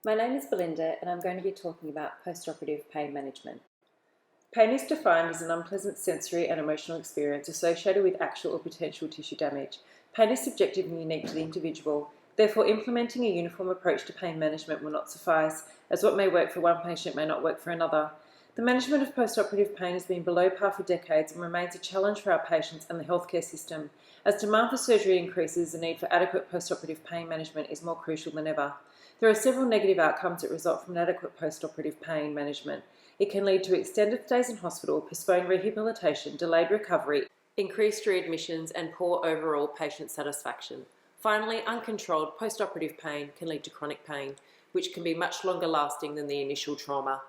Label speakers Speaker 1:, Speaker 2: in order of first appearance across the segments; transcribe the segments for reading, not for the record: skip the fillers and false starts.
Speaker 1: My name is Belinda and I'm going to be talking about postoperative pain management. Pain is defined as an unpleasant sensory and emotional experience associated with actual or potential tissue damage. Pain is subjective and unique to the individual. Therefore, implementing a uniform approach to pain management will not suffice, as what may work for one patient may not work for another. The management of postoperative pain has been below par for decades and remains a challenge for our patients and the healthcare system. As demand for surgery increases, the need for adequate postoperative pain management is more crucial than ever. There are several negative outcomes that result from inadequate postoperative pain management. It can lead to extended stays in hospital, postponed rehabilitation, delayed recovery, increased readmissions, and poor overall patient satisfaction. Finally, uncontrolled postoperative pain can lead to chronic pain, which can be much longer lasting than the initial trauma.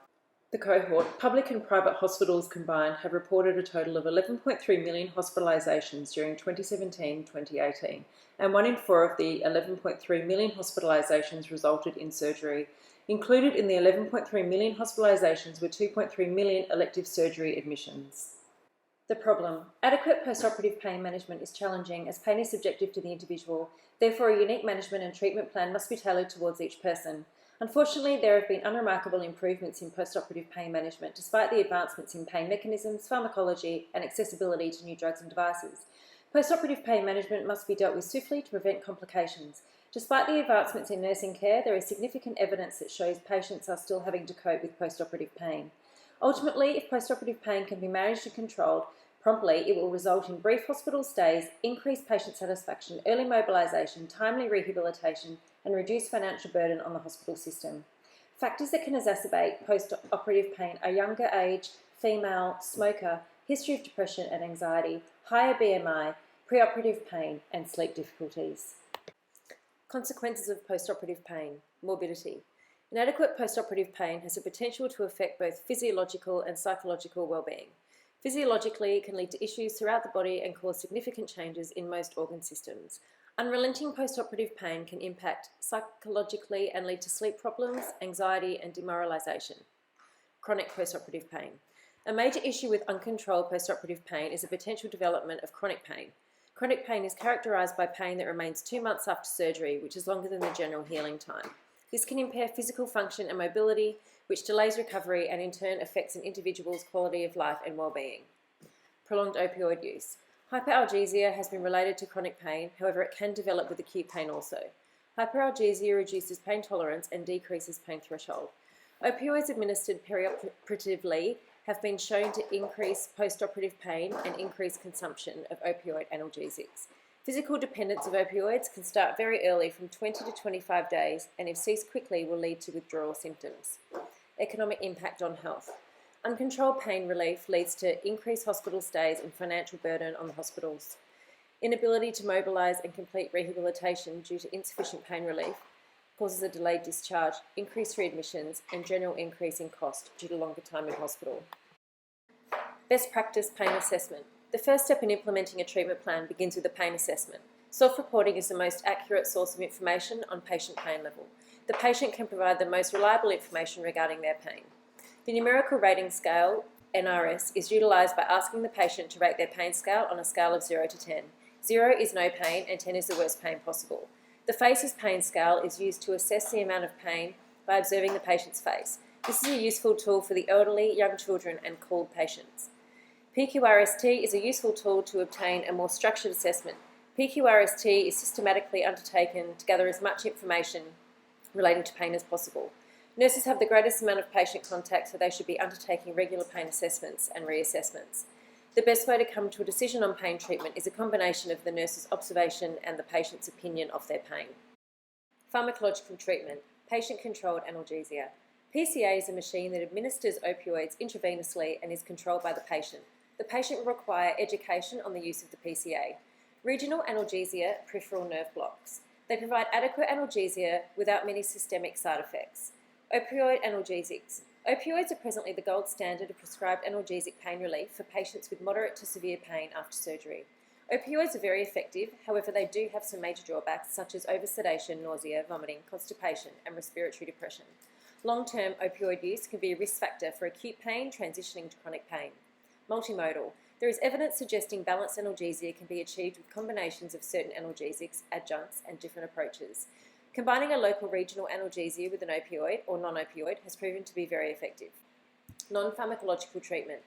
Speaker 1: The cohort, public and private hospitals combined, have reported a total of 11.3 million hospitalisations during 2017-2018, and 1 in 4 of the 11.3 million hospitalisations resulted in surgery. Included in the 11.3 million hospitalisations were 2.3 million elective surgery admissions. The problem. Adequate postoperative pain management is challenging as pain is subjective to the individual. Therefore, a unique management and treatment plan must be tailored towards each person. Unfortunately, there have been unremarkable improvements in postoperative pain management despite the advancements in pain mechanisms, pharmacology, and accessibility to new drugs and devices. Postoperative pain management must be dealt with swiftly to prevent complications. Despite the advancements in nursing care, there is significant evidence that shows patients are still having to cope with postoperative pain. Ultimately, if postoperative pain can be managed and controlled promptly, it will result in brief hospital stays, increased patient satisfaction, early mobilisation, timely rehabilitation, and reduced financial burden on the hospital system. Factors that can exacerbate post-operative pain are younger age, female, smoker, history of depression and anxiety, higher BMI, preoperative pain, and sleep difficulties. Consequences of post-operative pain. Morbidity. Inadequate post-operative pain has the potential to affect both physiological and psychological well-being. Physiologically, it can lead to issues throughout the body and cause significant changes in most organ systems. Unrelenting post-operative pain can impact psychologically and lead to sleep problems, anxiety, and demoralisation. Chronic post-operative pain. A major issue with uncontrolled post-operative pain is the potential development of chronic pain. Chronic pain is characterised by pain that remains 2 months after surgery, which is longer than the general healing time. This can impair physical function and mobility, which delays recovery and in turn affects an individual's quality of life and well-being. Prolonged opioid use. Hyperalgesia has been related to chronic pain, however it can develop with acute pain also. Hyperalgesia reduces pain tolerance and decreases pain threshold. Opioids administered perioperatively have been shown to increase post-operative pain and increase consumption of opioid analgesics. Physical dependence of opioids can start very early from 20 to 25 days and if ceased quickly will lead to withdrawal symptoms. Economic impact on health. Uncontrolled pain relief leads to increased hospital stays and financial burden on the hospitals. Inability to mobilise and complete rehabilitation due to insufficient pain relief causes a delayed discharge, increased readmissions, and general increase in cost due to longer time in hospital. Best practice pain assessment. The first step in implementing a treatment plan begins with a pain assessment. Self-reporting is the most accurate source of information on patient pain level. The patient can provide the most reliable information regarding their pain. The numerical rating scale, NRS, is utilised by asking the patient to rate their pain scale on a scale of 0 to 10. 0 is no pain and 10 is the worst pain possible. The face's pain scale is used to assess the amount of pain by observing the patient's face. This is a useful tool for the elderly, young children, and cold patients. PQRST is a useful tool to obtain a more structured assessment. PQRST is systematically undertaken to gather as much information relating to pain as possible. Nurses have the greatest amount of patient contact, so they should be undertaking regular pain assessments and reassessments. The best way to come to a decision on pain treatment is a combination of the nurse's observation and the patient's opinion of their pain. Pharmacological treatment. Patient-controlled analgesia. PCA is a machine that administers opioids intravenously and is controlled by the patient. The patient will require education on the use of the PCA. Regional analgesia, peripheral nerve blocks. They provide adequate analgesia without many systemic side effects. Opioid analgesics. Opioids are presently the gold standard of prescribed analgesic pain relief for patients with moderate to severe pain after surgery. Opioids are very effective, however they do have some major drawbacks such as oversedation, nausea, vomiting, constipation and respiratory depression. Long-term opioid use can be a risk factor for acute pain transitioning to chronic pain. Multimodal. There is evidence suggesting balanced analgesia can be achieved with combinations of certain analgesics, adjuncts and different approaches.
Speaker 2: Combining a local regional analgesia with an opioid or non-opioid has proven to be very effective. Non-pharmacological treatment.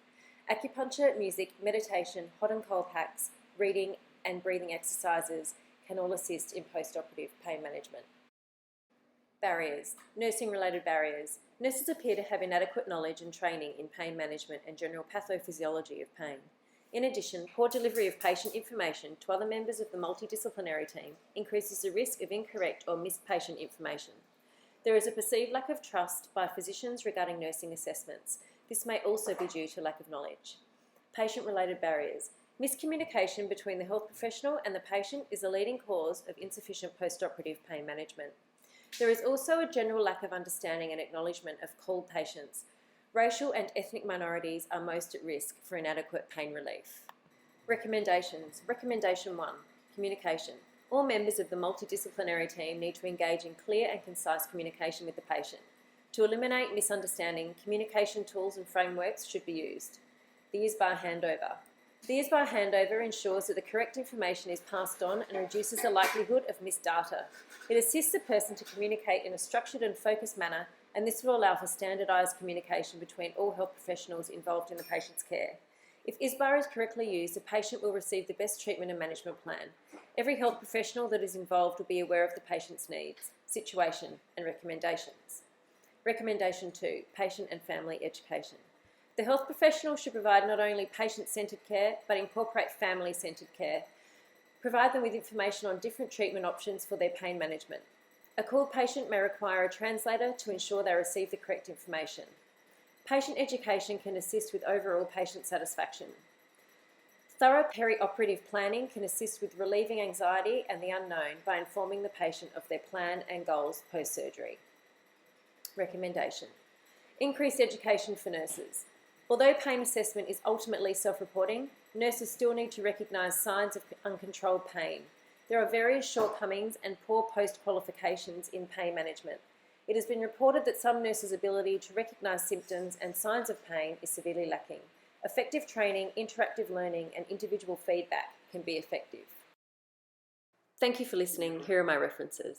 Speaker 2: Acupuncture, music, meditation, hot and cold packs, reading and breathing exercises can all assist in post-operative pain management. Barriers. Nursing-related barriers. Nurses appear to have inadequate knowledge and training in pain management and general pathophysiology of pain. In addition, poor delivery of patient information to other members of the multidisciplinary team increases the risk of incorrect or missed patient information. There is a perceived lack of trust by physicians regarding nursing assessments. This may also be due to lack of knowledge. Patient-related barriers. Miscommunication between the health professional and the patient is a leading cause of insufficient post-operative pain management. There is also a general lack of understanding and acknowledgement of cold patients. Racial and ethnic minorities are most at risk for inadequate pain relief. Recommendations. Recommendation 1. Communication. All members of the multidisciplinary team need to engage in clear and concise communication with the patient. To eliminate misunderstanding, communication tools and frameworks should be used. The ISBAR handover. The ISBAR handover ensures that the correct information is passed on and reduces the likelihood of missed data. It assists the person to communicate in a structured and focused manner, and this will allow for standardised communication between all health professionals involved in the patient's care. If ISBAR is correctly used, the patient will receive the best treatment and management plan. Every health professional that is involved will be aware of the patient's needs, situation, and recommendations. Recommendation 2. Patient and family education. The health professional should provide not only patient-centred care, but incorporate family-centred care. Provide them with information on different treatment options for their pain management. A called patient may require a translator to ensure they receive the correct information. Patient education can assist with overall patient satisfaction. Thorough peri-operative planning can assist with relieving anxiety and the unknown by informing the patient of their plan and goals post-surgery. Recommendation. Increased education for nurses. Although pain assessment is ultimately self-reporting, nurses still need to recognise signs of uncontrolled pain. There are various shortcomings and poor post-qualifications in pain management. It has been reported that some nurses' ability to recognise symptoms and signs of pain is severely lacking. Effective training, interactive learning, and individual feedback can be effective. Thank you for listening. Here are my references.